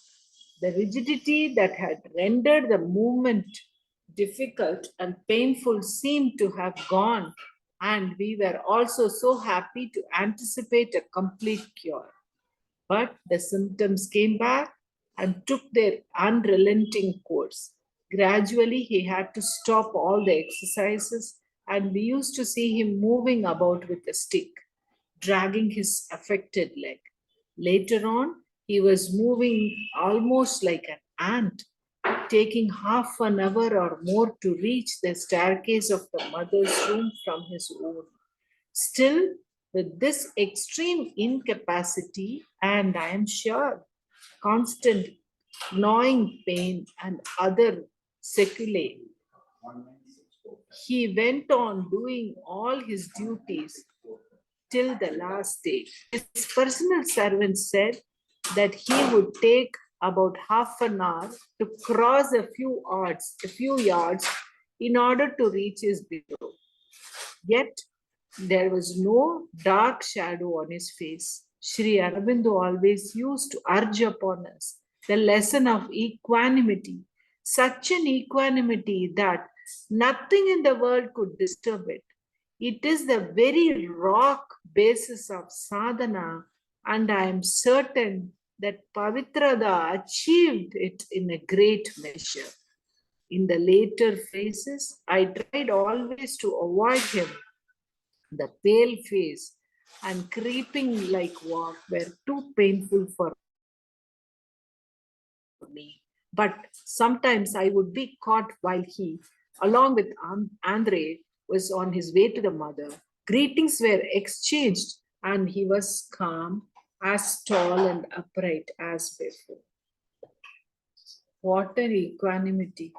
The rigidity that had rendered the movement difficult and painful seemed to have gone, and we were also so happy to anticipate a complete cure. But the symptoms came back and took their unrelenting course. Gradually, he had to stop all the exercises, and we used to see him moving about with a stick, dragging his affected leg. Later on, he was moving almost like an ant, taking half an hour or more to reach the staircase of the mother's room from his own. Still, with this extreme incapacity, and I am sure constant gnawing pain and other sequelae, he went on doing all his duties till the last day. His personal servant said that he would take about half an hour to cross a few yards in order to reach his bureau. Yet there was no dark shadow on his face. Sri Aurobindo always used to urge upon us the lesson of equanimity, such an equanimity that nothing in the world could disturb it. It is the very rock basis of sadhana, and I am certain that Pavitrada achieved it in a great measure. In the later phases, I tried always to avoid him. The pale face and creeping like walk were too painful for me. But sometimes I would be caught while he, along with Andre, was on his way to the mother. Greetings were exchanged, and he was calm, as tall and upright as before. What an equanimity.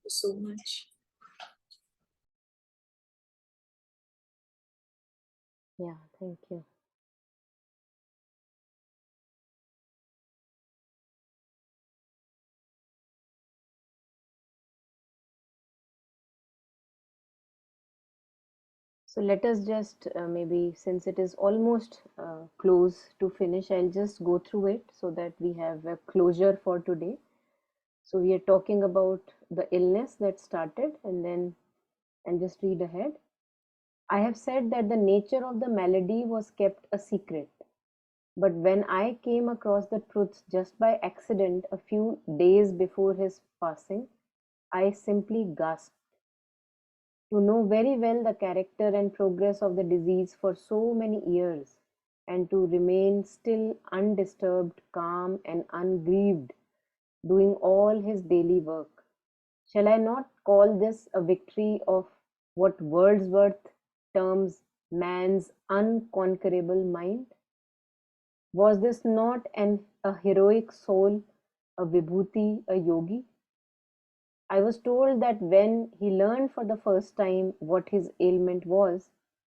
So much. Yeah, thank you. So let us just maybe, since it is almost close to finish, I'll just go through it so that we have a closure for today. So we are talking about the illness that started, and then I'll just read ahead. I have said that the nature of the malady was kept a secret. But when I came across the truth just by accident a few days before his passing, I simply gasped. To know very well the character and progress of the disease for so many years, and to remain still undisturbed, calm, and ungrieved, doing all his daily work. Shall I not call this a victory of what Wordsworth terms man's unconquerable mind? Was this not a heroic soul, a vibhuti, a yogi? I was told that when he learned for the first time what his ailment was,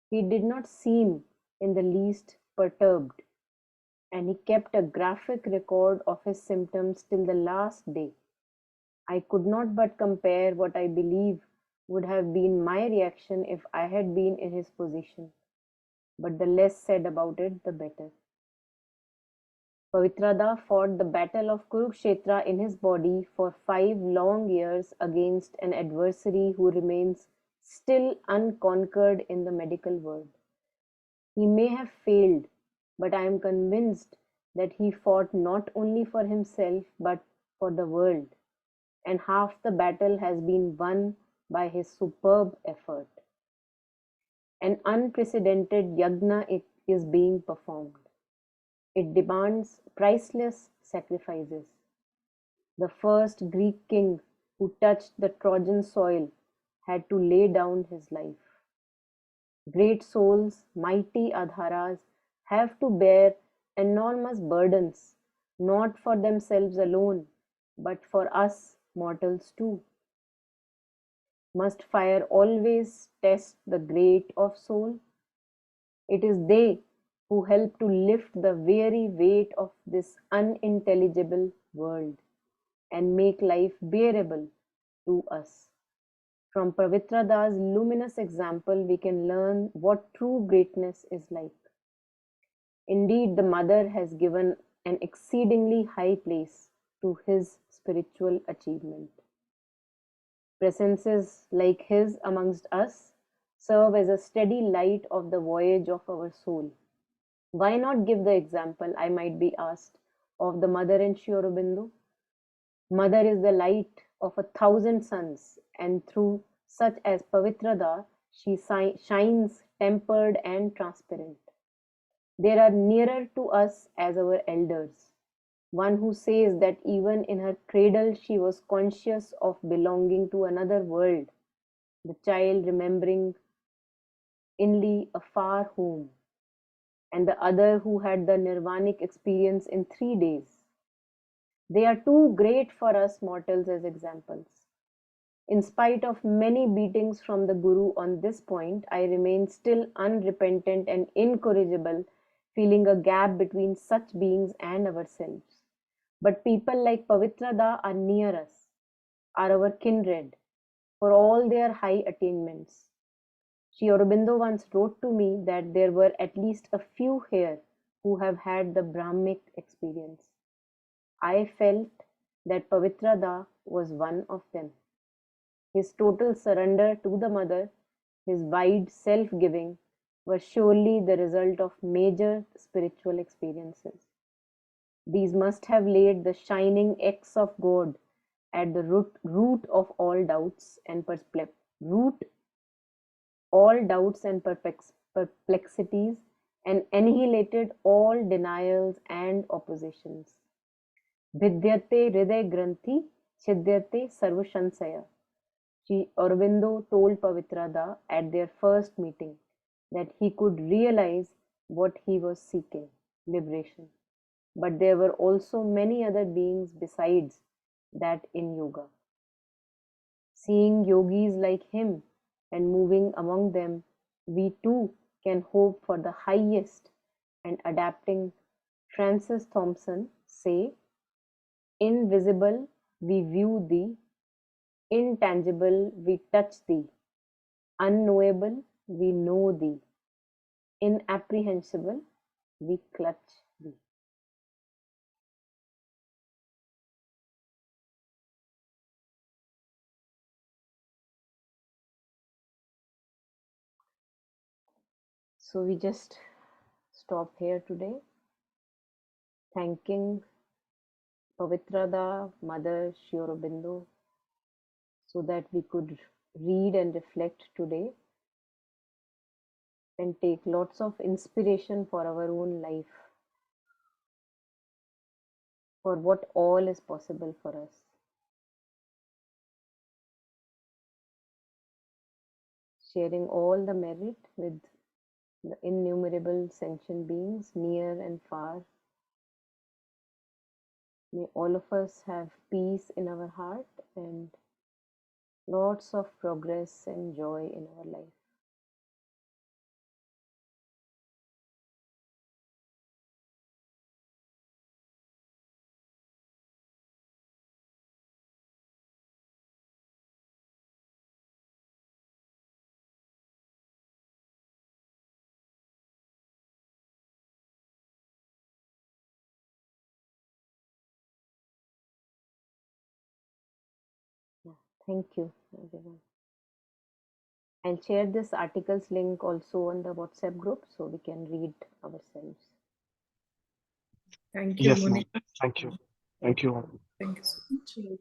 he did not seem in the least perturbed, and he kept a graphic record of his symptoms till the last day. I could not but compare what I believe would have been my reaction if I had been in his position, but the less said about it, the better. Pavitrada fought the battle of Kurukshetra in his body for 5 long years against an adversary who remains still unconquered in the medical world. He may have failed, but I am convinced that he fought not only for himself but for the world, and half the battle has been won by his superb effort. An unprecedented yagna is being performed. It demands priceless sacrifices. The first Greek king who touched the Trojan soil had to lay down his life. Great souls, mighty adharas, have to bear enormous burdens, not for themselves alone, but for us mortals too. Must fire always test the great of soul? It is they who help to lift the weary weight of this unintelligible world and make life bearable to us. From Pavitrada's luminous example, we can learn what true greatness is like. Indeed, the Mother has given an exceedingly high place to his spiritual achievement. Presences like his amongst us serve as a steady light of the voyage of our soul. Why not give the example, I might be asked, of the mother in Sri Aurobindo? Mother is the light of 1,000 suns, and through such as Pavitrada, she shines tempered and transparent. They are nearer to us as our elders. One who says that even in her cradle she was conscious of belonging to another world, the child remembering inly a far home, and the other who had the nirvanic experience in 3 days. They are too great for us mortals as examples. In spite of many beatings from the Guru on this point, I remain still unrepentant and incorrigible, feeling a gap between such beings and ourselves. But people like Pavitrada are near us, are our kindred, for all their high attainments. Sri Aurobindo once wrote to me that there were at least a few here who have had the Brahmic experience. I felt that Pavitrada was one of them. His total surrender to the Mother, his wide self-giving, were surely the result of major spiritual experiences. These must have laid the shining X of God at the root of all doubts and perplexities, and annihilated all denials and oppositions. Vidyate hriday granthi, छिद्यते sarva shansaya. Aurobindo told Pavitra at their first meeting that he could realize what he was seeking, liberation. But there were also many other beings besides that in yoga. Seeing yogis like him and moving among them, we too can hope for the highest. And adapting Francis Thompson say, invisible we view thee, intangible we touch thee, unknowable we know thee, inapprehensible we clutch thee. So we just stop here today, thanking Pavitra, Mother Sri Aurobindo, so that we could read and reflect today and take lots of inspiration for our own life, for what all is possible for us. Sharing all the merit with the innumerable sentient beings near and far. May all of us have peace in our heart and lots of progress and joy in our life. Yeah, thank you, everyone. I'll share this article's link also on the WhatsApp group so we can read ourselves. Thank you, Yes, ma'am. Monica. Thank you. Thank you all. Thank you so much.